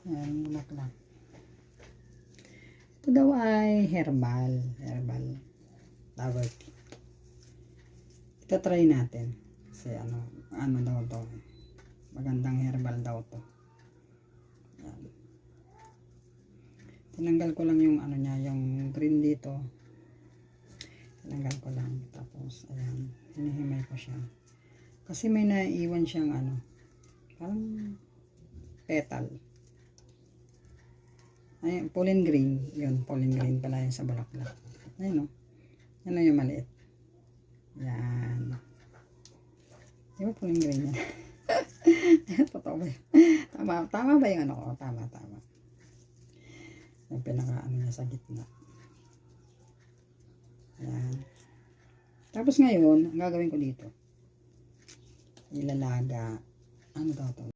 Ayan, bulaklak. Ito daw ay herbal flower tea. Ito try natin. Kasi ano daw to. Magandang herbal daw to. Ayan. Tinanggal ko lang yung ano niya, yung green dito. Tinanggal ko lang. Tapos, ayan. Hinihimay ko siya. Kasi may naiiwan siyang parang petal. Ayun, pollen green. Yun, pollen green pala yun sa bulaklak. Ayun o. Yan lang yung maliit. Yan. Di ba pollen green yan? Totoo ba yun? Tama ba yung ko? Tama. Yung pinaka niya sa gitna. Yan. Tapos ngayon, ang gagawin ko dito, ilalaga, ano daw to?